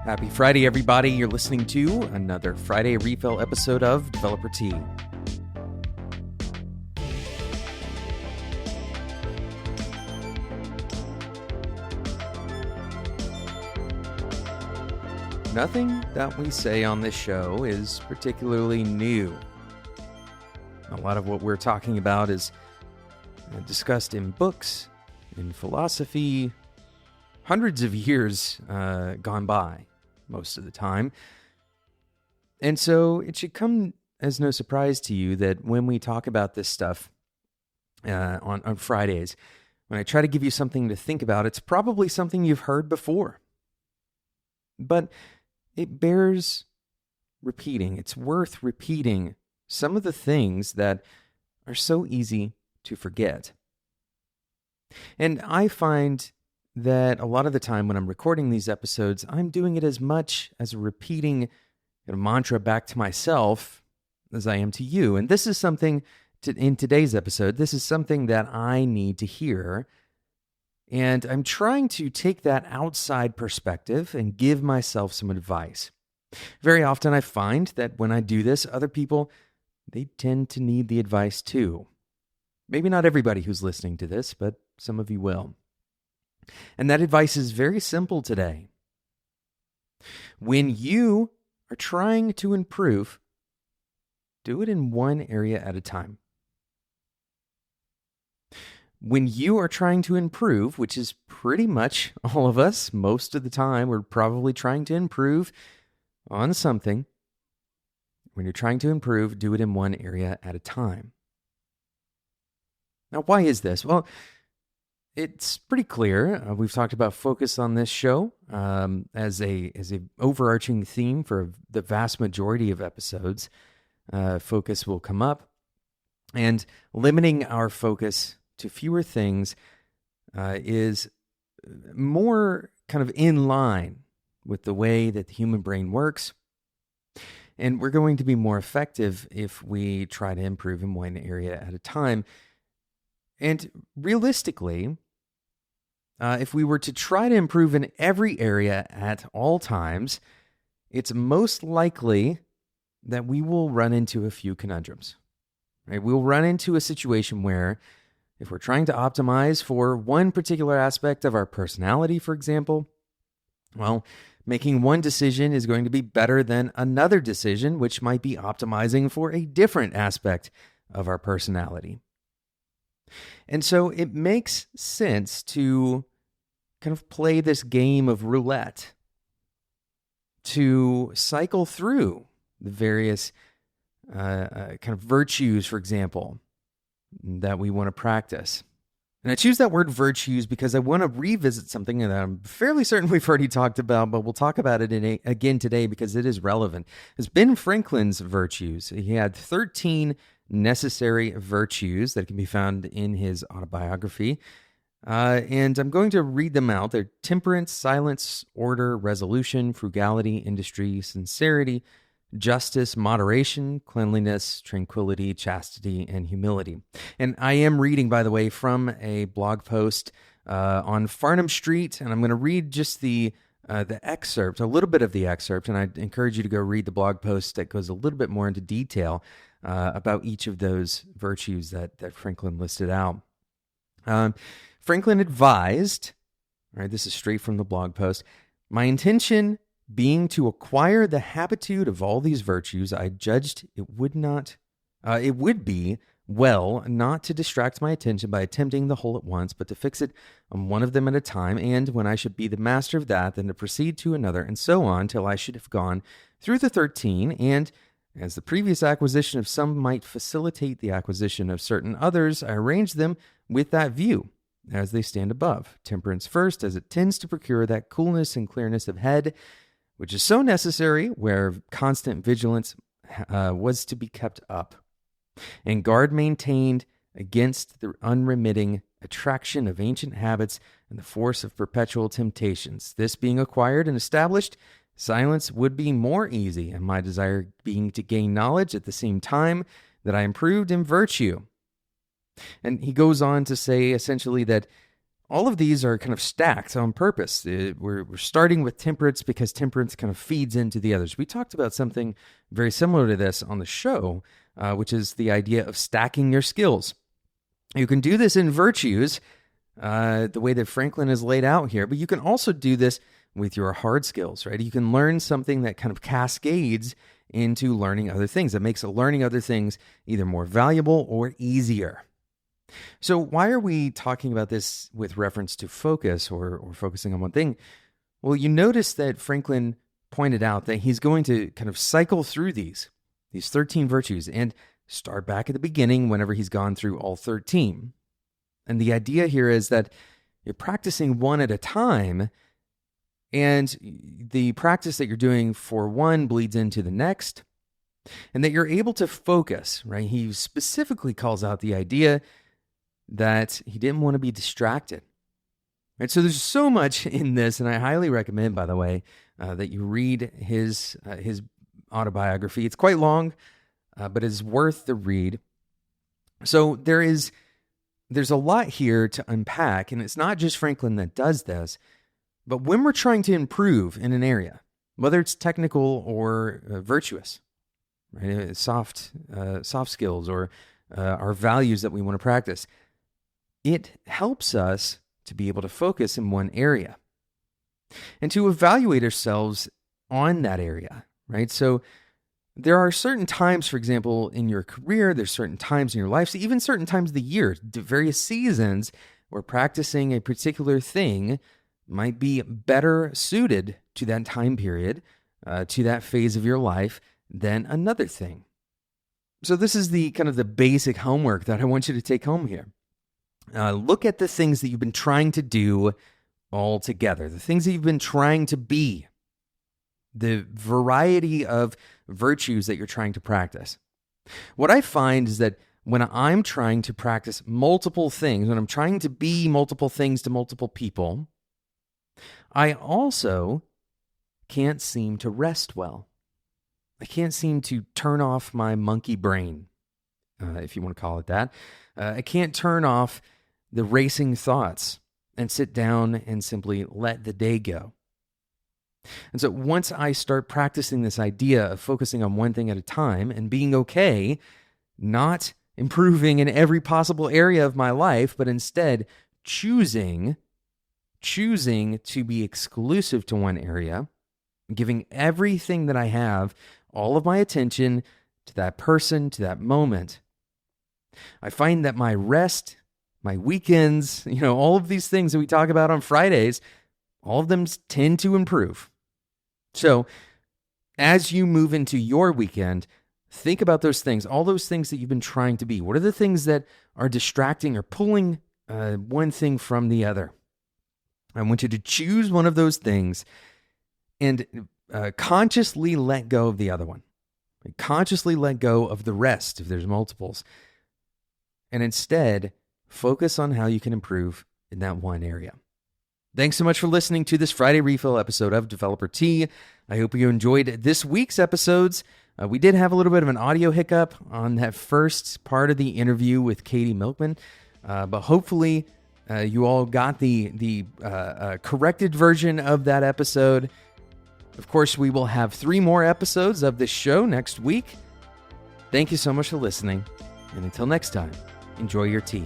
Happy Friday, everybody. You're listening to another Friday Refill episode of Developer Tea. Nothing that we say on this show is particularly new. A lot of what we're talking about is discussed in books, in philosophy, hundreds of years gone by most of the time. And so it should come as no surprise to you that when we talk about this stuff on Fridays, when I try to give you something to think about, it's probably something you've heard before. But it bears repeating. It's worth repeating some of the things that are so easy to forget. And I find that a lot of the time when I'm recording these episodes, I'm doing it as much as repeating a mantra back to myself as I am to you. And this is something, in today's episode, this is something that I need to hear. And I'm trying to take that outside perspective and give myself some advice. Very often I find that when I do this, other people, they tend to need the advice too. Maybe not everybody who's listening to this, but some of you will. And that advice is very simple today. When you are trying to improve, do it in one area at a time. When you are trying to improve, which is pretty much all of us, most of the time, we're probably trying to improve on something. When you're trying to improve, do it in one area at a time. Now, why is this? Well, it's pretty clear. We've talked about focus on this show as a overarching theme for the vast majority of episodes. Focus will come up, and limiting our focus to fewer things is more kind of in line with the way that the human brain works. And we're going to be more effective if we try to improve in one area at a time. And realistically, if we were to try to improve in every area at all times, it's most likely that we will run into a few conundrums. Right? We'll run into a situation where if we're trying to optimize for one particular aspect of our personality, for example, well, making one decision is going to be better than another decision, which might be optimizing for a different aspect of our personality. And so it makes sense to kind of play this game of roulette, to cycle through the various kind of virtues, for example, that we want to practice. And I choose that word virtues because I want to revisit something that I'm fairly certain we've already talked about, but we'll talk about it again today because it is relevant. It's Ben Franklin's virtues. He had 13 necessary virtues that can be found in his autobiography. And I'm going to read them out. They're temperance, silence, order, resolution, frugality, industry, sincerity, justice, moderation, cleanliness, tranquility, chastity, and humility. And I am reading, by the way, from a blog post on Farnham Street, and I'm going to read just the excerpt, a little bit of the excerpt, and I encourage you to go read the blog post that goes a little bit more into detail about each of those virtues that Franklin listed out. Franklin advised, all right, this is straight from the blog post, my intention being to acquire the habitude of all these virtues, I judged it would be well not to distract my attention by attempting the whole at once, but to fix it on one of them at a time, and when I should be the master of that, then to proceed to another, and so on, till I should have gone through the 13, and as the previous acquisition of some might facilitate the acquisition of certain others, I arranged them with that view, as they stand above. Temperance first, as it tends to procure that coolness and clearness of head, which is so necessary where constant vigilance was to be kept up, and guard maintained against the unremitting attraction of ancient habits and the force of perpetual temptations. This being acquired and established, silence would be more easy, and my desire being to gain knowledge at the same time that I improved in virtue. And he goes on to say essentially that all of these are kind of stacked on purpose. We're starting with temperance because temperance kind of feeds into the others. We talked about something very similar to this on the show, which is the idea of stacking your skills. You can do this in virtues, the way that Franklin is laid out here, but you can also do this with your hard skills, right? You can learn something that kind of cascades into learning other things. That makes learning other things either more valuable or easier. So why are we talking about this with reference to focus or focusing on one thing? Well, you notice that Franklin pointed out that he's going to kind of cycle through these 13 virtues and start back at the beginning whenever he's gone through all 13. And the idea here is that you're practicing one at a time, and the practice that you're doing for one bleeds into the next, and that you're able to focus, right? He specifically calls out the idea that he didn't want to be distracted. Right? So there's so much in this, and I highly recommend, by the way, that you read his autobiography. It's quite long, but it's worth the read. So there's a lot here to unpack, and it's not just Franklin that does this, but when we're trying to improve in an area, whether it's technical or virtuous, right, soft skills or our values that we want to practice, it helps us to be able to focus in one area and to evaluate ourselves on that area, right? So there are certain times, for example, in your career, there's certain times in your life, so even certain times of the year, various seasons where practicing a particular thing might be better suited to that time period, to that phase of your life than another thing. So this is the kind of the basic homework that I want you to take home here. Look at the things that you've been trying to do all together, the things that you've been trying to be, the variety of virtues that you're trying to practice. What I find is that when I'm trying to practice multiple things, when I'm trying to be multiple things to multiple people, I also can't seem to rest well. I can't seem to turn off my monkey brain, if you want to call it that. I can't turn off the racing thoughts and sit down and simply let the day go. And so once I start practicing this idea of focusing on one thing at a time and being okay, not improving in every possible area of my life, but instead choosing to be exclusive to one area, giving everything that I have, all of my attention to that person, to that moment, I find that my rest, my weekends, all of these things that we talk about on Fridays, all of them tend to improve. So as you move into your weekend, think about those things, all those things that you've been trying to be. What are the things that are distracting or pulling one thing from the other? I want you to choose one of those things and consciously let go of the other one. Consciously let go of the rest if there's multiples. And instead, focus on how you can improve in that one area. Thanks so much for listening to this Friday Refill episode of Developer Tea. I hope you enjoyed this week's episodes. We did have a little bit of an audio hiccup on that first part of the interview with Katie Milkman, but hopefully you all got the corrected version of that episode. Of course, we will have 3 more episodes of this show next week. Thank you so much for listening, and until next time, enjoy your tea.